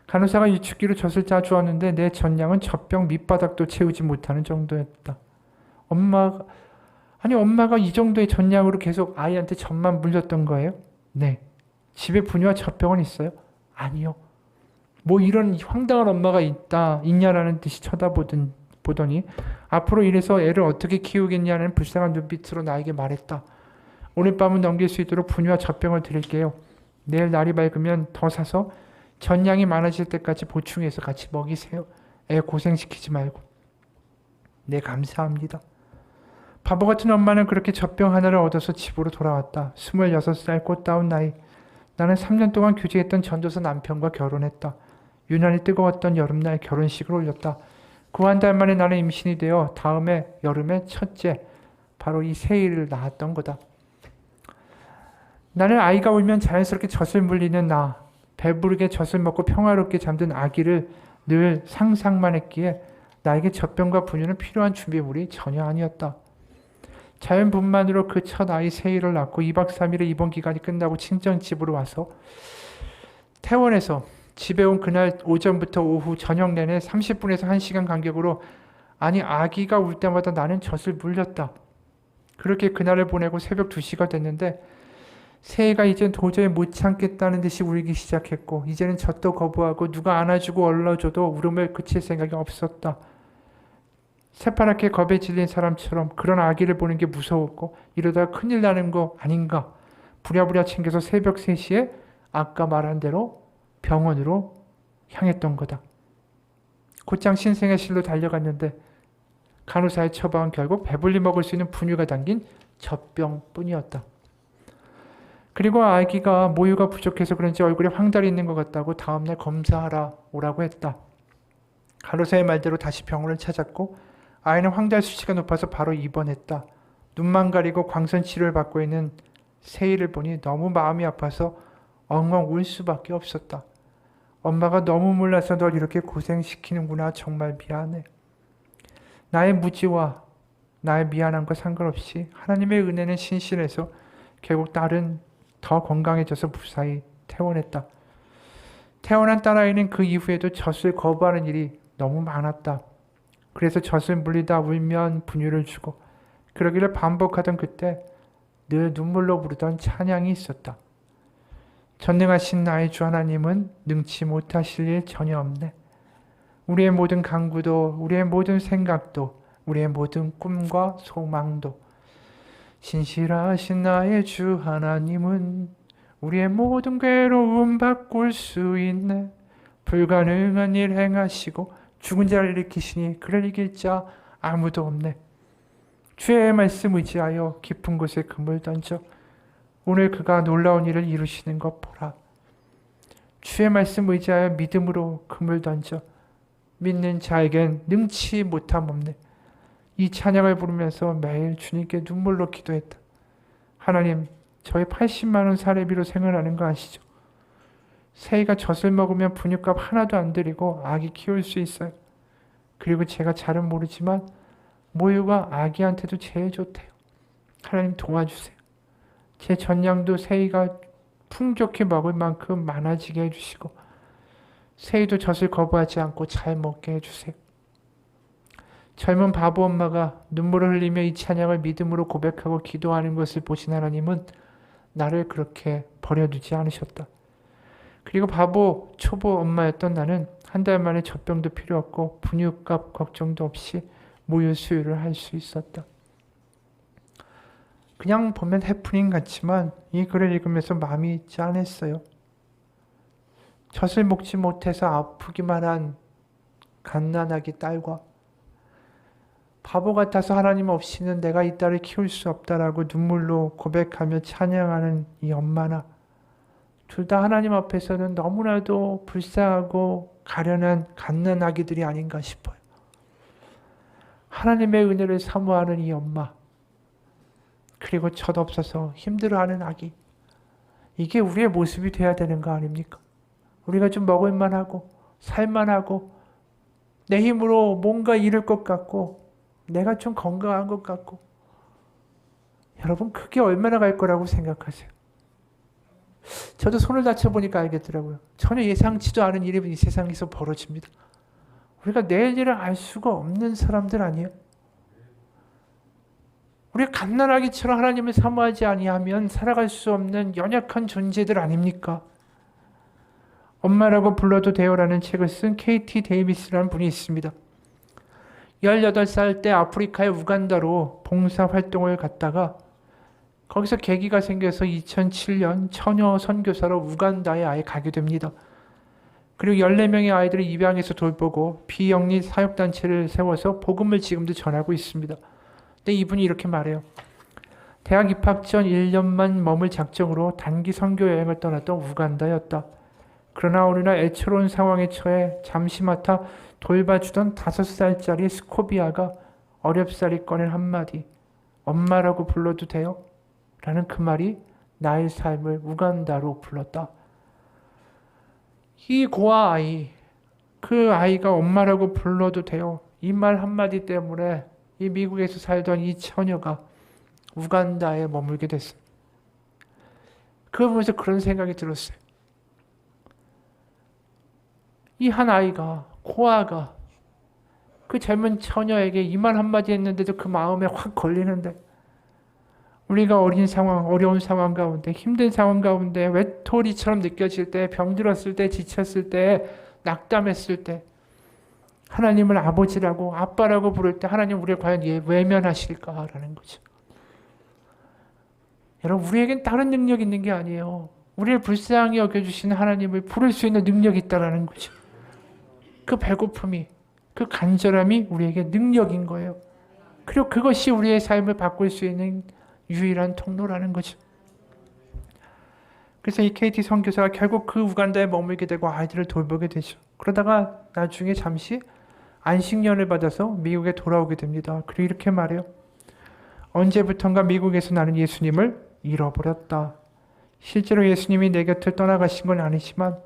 Speaker 1: 간호사가 유축기로 젖을 짜주었는데 내 젖량은 젖병 밑바닥도 채우지 못하는 정도였다. 엄마가 이 정도의 젖량으로 계속 아이한테 젖만 물렸던 거예요? 네. 집에 분유와 젖병은 있어요? 아니요. 뭐 이런 황당한 엄마가 있냐라는 듯이 쳐다보더니 앞으로 이래서 애를 어떻게 키우겠냐는 불쌍한 눈빛으로 나에게 말했다. 오늘 밤은 넘길 수 있도록 분유와 젖병을 드릴게요. 내일 날이 밝으면 더 사서 젖량이 많아질 때까지 보충해서 같이 먹이세요. 애 고생시키지 말고. 네, 감사합니다. 바보 같은 엄마는 그렇게 젖병 하나를 얻어서 집으로 돌아왔다. 26살 꽃다운 나이. 나는 3년 동안 교제했던 전도사 남편과 결혼했다. 유난히 뜨거웠던 여름날 결혼식을 올렸다. 그 한 달 만에 나는 임신이 되어 다음해 여름에 첫째, 바로 이 세이를 낳았던 거다. 나는 아이가 울면 자연스럽게 젖을 물리는 나, 배부르게 젖을 먹고 평화롭게 잠든 아기를 늘 상상만 했기에 나에게 젖병과 분유는 필요한 준비물이 전혀 아니었다. 자연분만으로 그 첫 아이 세이를 낳고 2박 3일의 입원 기간이 끝나고 친정집으로 와서 퇴원해서 집에 온 그날 오전부터 오후 저녁 내내 30분에서 1시간 간격으로 아기가 울 때마다 나는 젖을 물렸다. 그렇게 그날을 보내고 새벽 2시가 됐는데 세이가 이젠 도저히 못 참겠다는 듯이 울기 시작했고, 이제는 젖도 거부하고 누가 안아주고 얼러줘도 울음을 그칠 생각이 없었다. 새파랗게 겁에 질린 사람처럼 그런 아기를 보는 게 무서웠고, 이러다가 큰일 나는 거 아닌가 부랴부랴 챙겨서 새벽 3시에 아까 말한 대로 병원으로 향했던 거다. 곧장 신생아실로 달려갔는데 간호사의 처방은 결국 배불리 먹을 수 있는 분유가 담긴 젖병뿐이었다. 그리고 아기가 모유가 부족해서 그런지 얼굴에 황달이 있는 것 같다고 다음날 검사하라 오라고 했다. 간호사의 말대로 다시 병원을 찾았고 아이는 황달 수치가 높아서 바로 입원했다. 눈만 가리고 광선 치료를 받고 있는 세이를 보니 너무 마음이 아파서 엉엉 울 수밖에 없었다. 엄마가 너무 몰라서 널 이렇게 고생시키는구나. 정말 미안해. 나의 무지와 나의 미안함과 상관없이 하나님의 은혜는 신실해서 결국 딸은 더 건강해져서 무사히 퇴원했다. 태어난 딸아이는 그 이후에도 젖을 거부하는 일이 너무 많았다. 그래서 젖을 물리다 울면 분유를 주고 그러기를 반복하던 그때 늘 눈물로 부르던 찬양이 있었다. 전능하신 나의 주 하나님은 능치 못하실 일 전혀 없네. 우리의 모든 간구도 우리의 모든 생각도 우리의 모든 꿈과 소망도 신실하신 나의 주 하나님은 우리의 모든 괴로움 바꿀 수 있네. 불가능한 일 행하시고 죽은 자를 일으키시니 그를 이길 자 아무도 없네. 주의 말씀 의지하여 깊은 곳에 금을 던져 오늘 그가 놀라운 일을 이루시는 것 보라. 주의 말씀 의지하여 믿음으로 금을 던져 믿는 자에겐 능치 못함 없네. 이 찬양을 부르면서 매일 주님께 눈물로 기도했다. 하나님, 저희 80만 원 사례비로 생활하는 거 아시죠? 새이가 젖을 먹으면 분유값 하나도 안 들이고 아기 키울 수 있어요. 그리고 제가 잘은 모르지만 모유가 아기한테도 제일 좋대요. 하나님 도와주세요. 제 전량도 새이가 풍족히 먹을 만큼 많아지게 해주시고 새이도 젖을 거부하지 않고 잘 먹게 해주세요. 젊은 바보 엄마가 눈물을 흘리며 이 찬양을 믿음으로 고백하고 기도하는 것을 보신 하나님은 나를 그렇게 버려두지 않으셨다. 그리고 바보 초보 엄마였던 나는 한 달 만에 젖병도 필요 없고 분유값 걱정도 없이 모유 수유를 할 수 있었다. 그냥 보면 해프닝 같지만 이 글을 읽으면서 마음이 짠했어요. 젖을 먹지 못해서 아프기만 한 갓난아기 딸과 바보 같아서 하나님 없이는 내가 이 딸을 키울 수 없다라고 눈물로 고백하며 찬양하는 이 엄마나 둘 다 하나님 앞에서는 너무나도 불쌍하고 가련한 갓난아기들이 아닌가 싶어요. 하나님의 은혜를 사모하는 이 엄마, 그리고 젖 없어서 힘들어하는 아기, 이게 우리의 모습이 돼야 되는 거 아닙니까? 우리가 좀 먹을만 하고 살만 하고 내 힘으로 뭔가 이룰 것 같고 내가 좀 건강한 것 같고, 여러분 그게 얼마나 갈 거라고 생각하세요? 저도 손을 다쳐보니까 알겠더라고요. 전혀 예상치도 않은 일이 이 세상에서 벌어집니다. 우리가 내일 일을 알 수가 없는 사람들 아니에요? 우리가 갓난아기처럼 하나님을 사모하지 아니하면 살아갈 수 없는 연약한 존재들 아닙니까? 엄마라고 불러도 돼요라는 책을 쓴 KT 데이비스라는 분이 있습니다. 18살 때 아프리카의 우간다로 봉사활동을 갔다가 거기서 계기가 생겨서 2007년 처녀 선교사로 우간다에 아예 가게 됩니다. 그리고 14명의 아이들을 입양해서 돌보고 비영리 사역단체를 세워서 복음을 지금도 전하고 있습니다. 근데 이분이 이렇게 말해요. 대학 입학 전 1년만 머물 작정으로 단기 선교 여행을 떠났던 우간다였다. 그러나 어느 날 애처로운 상황에 처해 잠시 맡아 돌봐주던 5살짜리 스코비아가 어렵사리 꺼낸 한마디, 엄마라고 불러도 돼요? 라는 그 말이 나의 삶을 우간다로 불렀다. 이 고아 아이, 그 아이가 엄마라고 불러도 돼요. 이 말 한마디 때문에 이 미국에서 살던 이 처녀가 우간다에 머물게 됐어요. 그걸 보면서 그런 생각이 들었어요. 이 한 아이가, 고아가 그 젊은 처녀에게 이 말 한마디 했는데도 그 마음에 확 걸리는데, 우리가 어린 상황, 어려운 상황 가운데, 힘든 상황 가운데 외톨이처럼 느껴질 때, 병들었을 때, 지쳤을 때, 낙담했을 때 하나님을 아버지라고 아빠라고 부를 때 하나님 우리를 과연 외면하실까라는 거죠. 여러분, 우리에겐 다른 능력이 있는 게 아니에요. 우리를 불쌍히 여겨주시는 하나님을 부를 수 있는 능력이 있다는 거죠. 그 배고픔이, 그 간절함이 우리에게 능력인 거예요. 그리고 그것이 우리의 삶을 바꿀 수 있는 유일한 통로라는 거죠. 그래서 이 KT 선교사가 결국 그 우간다에 머물게 되고 아이들을 돌보게 되죠. 그러다가 나중에 잠시 안식년을 받아서 미국에 돌아오게 됩니다. 그리고 이렇게 말해요. 언제부턴가 미국에서 나는 예수님을 잃어버렸다. 실제로 예수님이 내 곁을 떠나가신 건 아니지만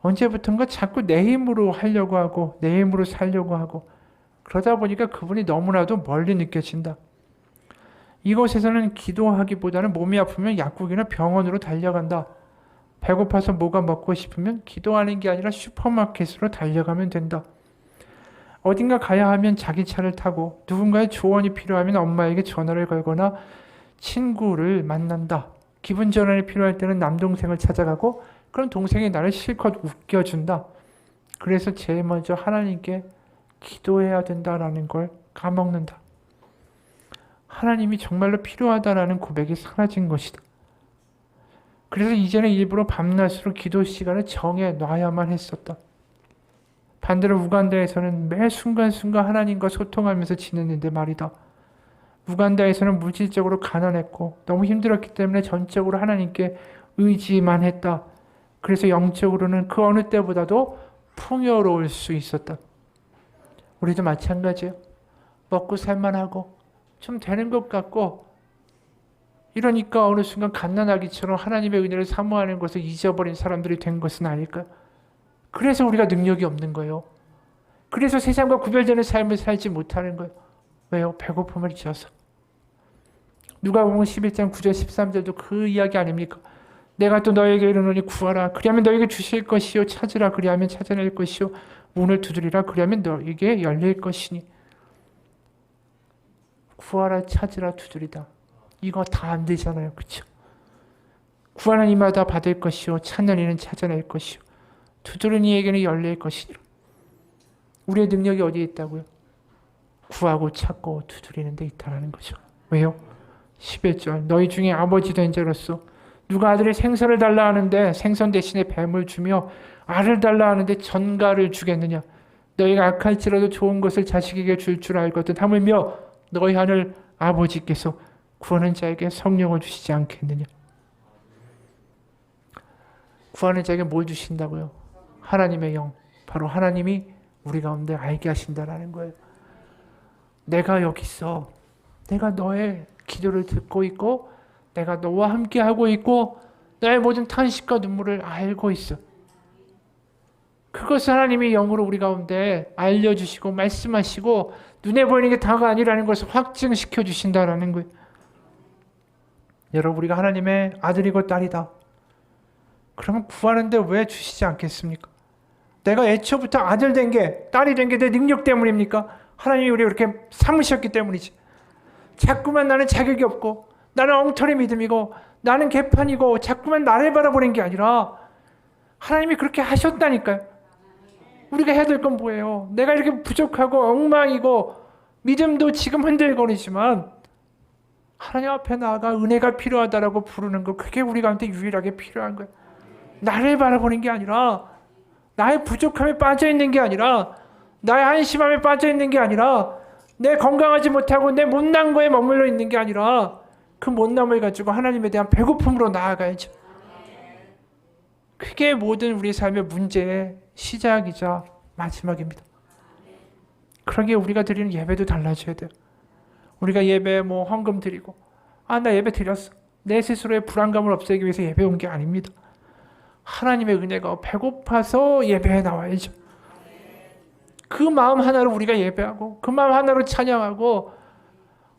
Speaker 1: 언제부턴가 자꾸 내 힘으로 하려고 하고 내 힘으로 살려고 하고 그러다 보니까 그분이 너무나도 멀리 느껴진다. 이곳에서는 기도하기보다는 몸이 아프면 약국이나 병원으로 달려간다. 배고파서 뭐가 먹고 싶으면 기도하는 게 아니라 슈퍼마켓으로 달려가면 된다. 어딘가 가야 하면 자기 차를 타고 누군가의 조언이 필요하면 엄마에게 전화를 걸거나 친구를 만난다. 기분 전환이 필요할 때는 남동생을 찾아가고 그럼 동생이 나를 실컷 웃겨준다. 그래서 제일 먼저 하나님께 기도해야 된다라는 걸 까먹는다. 하나님이 정말로 필요하다라는 고백이 사라진 것이다. 그래서 이제는 일부러 밤낮으로 기도 시간을 정해 놔야만 했었다. 반대로 우간다에서는 매 순간순간 하나님과 소통하면서 지냈는데 말이다. 우간다에서는 물질적으로 가난했고 너무 힘들었기 때문에 전적으로 하나님께 의지만 했다. 그래서 영적으로는 그 어느 때보다도 풍요로울 수 있었다. 우리도 마찬가지예요. 먹고 살만하고 좀 되는 것 같고 이러니까 어느 순간 갓난아기처럼 하나님의 은혜를 사모하는 것을 잊어버린 사람들이 된 것은 아닐까요? 그래서 우리가 능력이 없는 거예요. 그래서 세상과 구별되는 삶을 살지 못하는 거예요. 왜요? 배고픔을 잊어서. 누가복음 11장 9절 13절도 그 이야기 아닙니까? 내가 또 너에게 이르노니 구하라 그리하면 너에게 주실 것이요 찾으라 그리하면 찾아낼 것이요 문을 두드리라 그리하면 너에게 열릴 것이니. 구하라 찾으라 두드리다 이거 다 안 되잖아요. 그렇죠? 구하는 이마다 받을 것이요 찾는 이는 찾아낼 것이요 두드리는 이에게는 열릴 것이니라. 우리의 능력이 어디에 있다고요? 구하고 찾고 두드리는 데 있다는 거죠. 왜요? 11절 너희 중에 아버지 된 자로서 누가 아들이 생선을 달라 하는데 생선 대신에 뱀을 주며 알을 달라 하는데 전갈을 주겠느냐. 너희가 악할지라도 좋은 것을 자식에게 줄 줄 알거든 하물며 너희 하늘 아버지께서 구하는 자에게 성령을 주시지 않겠느냐. 구하는 자에게 뭘 주신다고요? 하나님의 영. 바로 하나님이 우리 가운데 알게 하신다라는 거예요. 내가 여기 있어. 내가 너의 기도를 듣고 있고 내가 너와 함께 하고 있고 너의 모든 탄식과 눈물을 알고 있어. 그것을 하나님이 영으로 우리 가운데 알려주시고 말씀하시고 눈에 보이는 게 다가 아니라는 것을 확증시켜 주신다라는 거예요. 여러분 우리가 하나님의 아들이고 딸이다. 그러면 구하는데 왜 주시지 않겠습니까? 내가 애초부터 아들 된 게 딸이 된 게 내 능력 때문입니까? 하나님이 우리를 그렇게 삼으셨기 때문이지. 자꾸만 나는 자격이 없고 나는 엉터리 믿음이고 나는 개판이고 자꾸만 나를 바라보는 게 아니라 하나님이 그렇게 하셨다니까요. 우리가 해야 될 건 뭐예요? 내가 이렇게 부족하고 엉망이고 믿음도 지금 흔들거리지만 하나님 앞에 나아가 은혜가 필요하다라고 부르는 거 그게 우리 가운데 유일하게 필요한 거예요. 나를 바라보는 게 아니라 나의 부족함에 빠져있는 게 아니라 나의 한심함에 빠져있는 게 아니라 내 건강하지 못하고 내 못난 거에 머물러 있는 게 아니라 그 못남을 가지고 하나님에 대한 배고픔으로 나아가야죠. 그게 모든 우리 삶의 문제의 시작이자 마지막입니다. 그러기에 우리가 드리는 예배도 달라져야 돼요. 우리가 예배에 헌금 드리고 나 예배 드렸어. 내 스스로의 불안감을 없애기 위해서 예배 온 게 아닙니다. 하나님의 은혜가 배고파서 예배에 나와야죠. 그 마음 하나로 우리가 예배하고 그 마음 하나로 찬양하고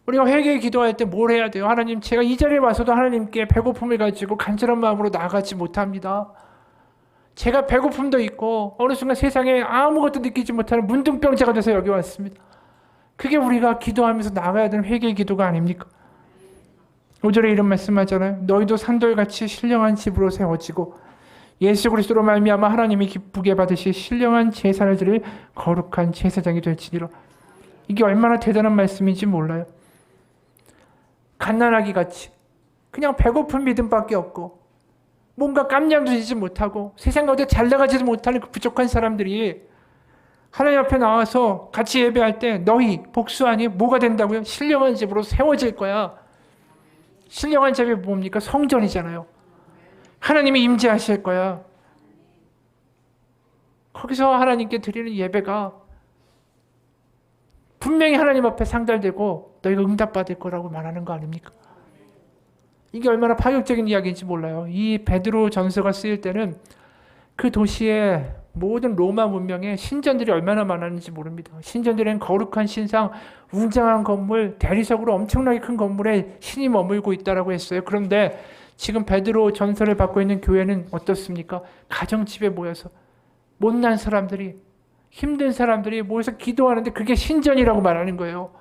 Speaker 1: 우리가 회개에 기도할 때 뭘 해야 돼요? 하나님 제가 이 자리에 와서도 하나님께 배고픔을 가지고 간절한 마음으로 나아가지 못합니다. 제가 배고픔도 있고 어느 순간 세상에 아무것도 느끼지 못하는 문둥병자가 돼서 여기 왔습니다. 그게 우리가 기도하면서 나가야 되는 회개의 기도가 아닙니까? 5절에 이런 말씀하잖아요. 너희도 산돌같이 신령한 집으로 세워지고 예수 그리스도로 말미암아 하나님이 기쁘게 받으실 신령한 제사를 드릴 거룩한 제사장이 될지니라. 이게 얼마나 대단한 말씀인지 몰라요. 갓난아기 같이 그냥 배고픈 믿음밖에 없고 뭔가 깜냥도 지지 못하고 세상 가운데 잘 나가지도 못하는 그 부족한 사람들이 하나님 앞에 나와서 같이 예배할 때 너희 복수하니 뭐가 된다고요? 신령한 집으로 세워질 거야. 신령한 집이 뭡니까? 성전이잖아요. 하나님이 임재하실 거야. 거기서 하나님께 드리는 예배가 분명히 하나님 앞에 상달되고 너희가 응답받을 거라고 말하는 거 아닙니까? 이게 얼마나 파격적인 이야기인지 몰라요. 이 베드로 전서가 쓰일 때는 그 도시의 모든 로마 문명에 신전들이 얼마나 많았는지 모릅니다. 신전들은 거룩한 신상, 웅장한 건물, 대리석으로 엄청나게 큰 건물에 신이 머물고 있다라고 했어요. 그런데 지금 베드로 전서를 받고 있는 교회는 어떻습니까? 가정집에 모여서 못난 사람들이, 힘든 사람들이 모여서 기도하는데 그게 신전이라고 말하는 거예요.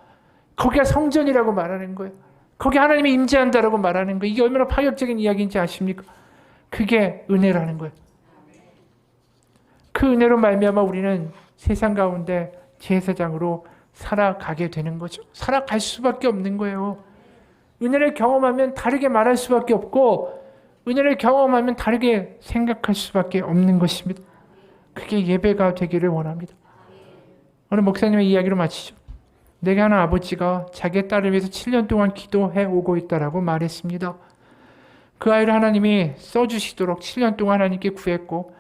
Speaker 1: 거기가 성전이라고 말하는 거예요. 거기 하나님이 임재한다라고 말하는 거예요. 이게 얼마나 파격적인 이야기인지 아십니까? 그게 은혜라는 거예요. 그 은혜로 말미암아 우리는 세상 가운데 제사장으로 살아가게 되는 거죠. 살아갈 수밖에 없는 거예요. 은혜를 경험하면 다르게 말할 수밖에 없고 은혜를 경험하면 다르게 생각할 수밖에 없는 것입니다. 그게 예배가 되기를 원합니다. 오늘 목사님의 이야기로 마치죠. 내게 하는 아버지가 자기의 딸을 위해서 7년 동안 기도해 오고 있다라고 말했습니다. 그 아이를 하나님이 써주시도록 7년 동안 하나님께 구했고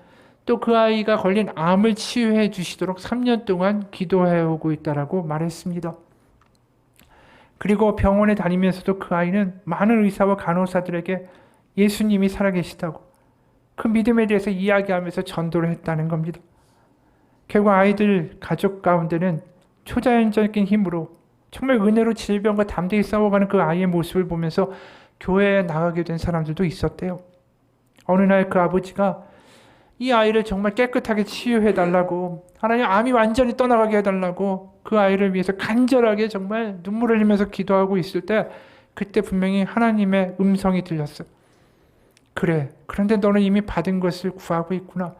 Speaker 1: 또 그 아이가 걸린 암을 치유해 주시도록 3년 동안 기도해 오고 있다라고 말했습니다. 그리고 병원에 다니면서도 그 아이는 많은 의사와 간호사들에게 예수님이 살아계시다고 그 믿음에 대해서 이야기하면서 전도를 했다는 겁니다. 결국 아이들 가족 가운데는 초자연적인 힘으로 정말 은혜로 질병과 담대히 싸워가는 그 아이의 모습을 보면서 교회에 나가게 된 사람들도 있었대요. 어느 날 그 아버지가 이 아이를 정말 깨끗하게 치유해달라고 하나님 암이 완전히 떠나가게 해달라고 그 아이를 위해서 간절하게 정말 눈물을 흘리면서 기도하고 있을 때 그때 분명히 하나님의 음성이 들렸어요. 그래, 그런데 너는 이미 받은 것을 구하고 있구나.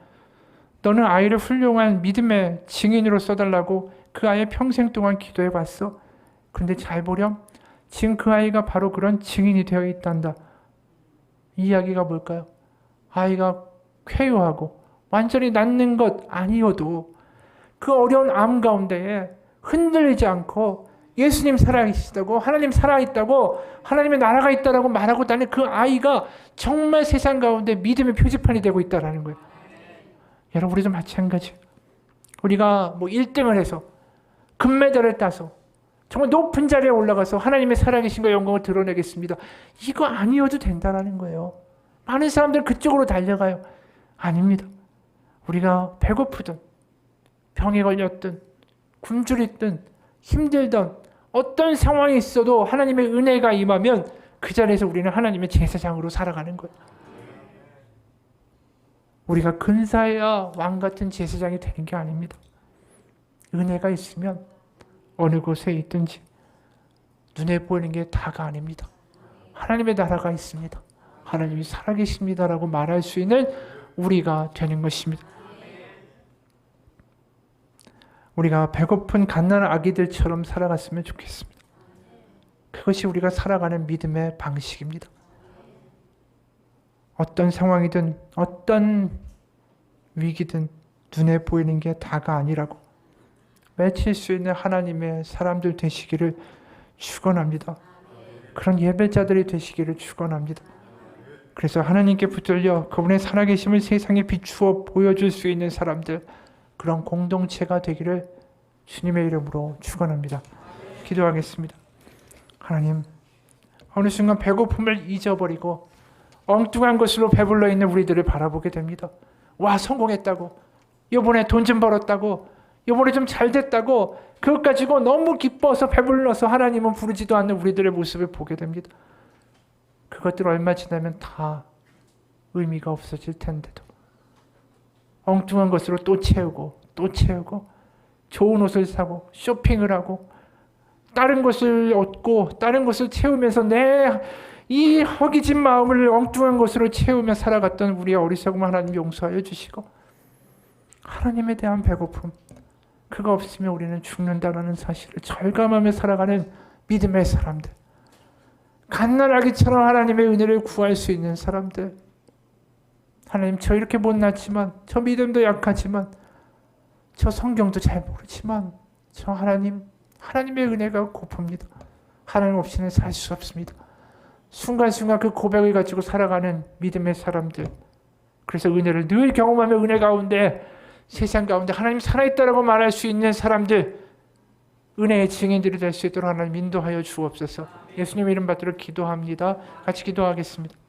Speaker 1: 너는 아이를 훌륭한 믿음의 증인으로 써달라고 그 아이의 평생 동안 기도해봤어. 그런데 잘 보렴, 지금 그 아이가 바로 그런 증인이 되어 있단다. 이 이야기가 뭘까요? 아이가 쾌유하고 완전히 낫는 것 아니어도 그 어려운 암 가운데에 흔들리지 않고 예수님 살아계시다고, 하나님 살아있다고, 하나님의 나라가 있다라고 말하고 다니는 그 아이가 정말 세상 가운데 믿음의 표지판이 되고 있다는 거예요. 여러분, 우리도 마찬가지. 우리가 1등을 해서 금메달을 따서 정말 높은 자리에 올라가서 하나님의 살아계신과 영광을 드러내겠습니다. 이거 아니어도 된다는 거예요. 많은 사람들 그쪽으로 달려가요. 아닙니다. 우리가 배고프든 병에 걸렸든 굶주렸든 힘들든 어떤 상황이 있어도 하나님의 은혜가 임하면 그 자리에서 우리는 하나님의 제사장으로 살아가는 거예요. 우리가 근사해야 왕 같은 제사장이 되는 게 아닙니다. 은혜가 있으면 어느 곳에 있든지 눈에 보이는 게 다가 아닙니다. 하나님의 나라가 있습니다. 하나님이 살아계십니다라고 말할 수 있는 우리가 되는 것입니다. 우리가 배고픈 갓난아기 아기들처럼 살아갔으면 좋겠습니다. 그것이 우리가 살아가는 믿음의 방식입니다. 어떤 상황이든 어떤 위기든 눈에 보이는 게 다가 아니라고 맺힐 수 있는 하나님의 사람들 되시기를 축원합니다. 그런 예배자들이 되시기를 축원합니다. 그래서 하나님께 붙들려 그분의 살아계심을 세상에 비추어 보여줄 수 있는 사람들, 그런 공동체가 되기를 주님의 이름으로 축원합니다. 기도하겠습니다. 하나님, 어느 순간 배고픔을 잊어버리고 엉뚱한 것으로 배불러 있는 우리들을 바라보게 됩니다. 와, 성공했다고, 이번에 돈 좀 벌었다고, 이번에 좀 잘 됐다고, 그것 가지고 너무 기뻐서 배불러서 하나님은 부르지도 않는 우리들의 모습을 보게 됩니다. 그것들 얼마 지나면 다 의미가 없어질 텐데도 엉뚱한 것으로 또 채우고 또 채우고 좋은 옷을 사고 쇼핑을 하고 다른 것을 얻고 다른 것을 채우면서 내 이 허기진 마음을 엉뚱한 것으로 채우며 살아갔던 우리의 어리석음 하나님 용서하여 주시고, 하나님에 대한 배고픔, 그거 없으면 우리는 죽는다라는 사실을 절감하며 살아가는 믿음의 사람들, 갓난아기처럼 하나님의 은혜를 구할 수 있는 사람들. 하나님, 저 이렇게 못났지만, 저 믿음도 약하지만, 저 성경도 잘 모르지만, 저 하나님의 은혜가 고픕니다. 하나님 없이는 살 수 없습니다. 순간순간 그 고백을 가지고 살아가는 믿음의 사람들. 그래서 은혜를 늘 경험하며 은혜 가운데 세상 가운데 하나님 살아있다라고 말할 수 있는 사람들, 은혜의 증인들이 될 수 있도록 하나님 인도하여 주옵소서. 예수님 이름 받들어 기도합니다. 같이 기도하겠습니다.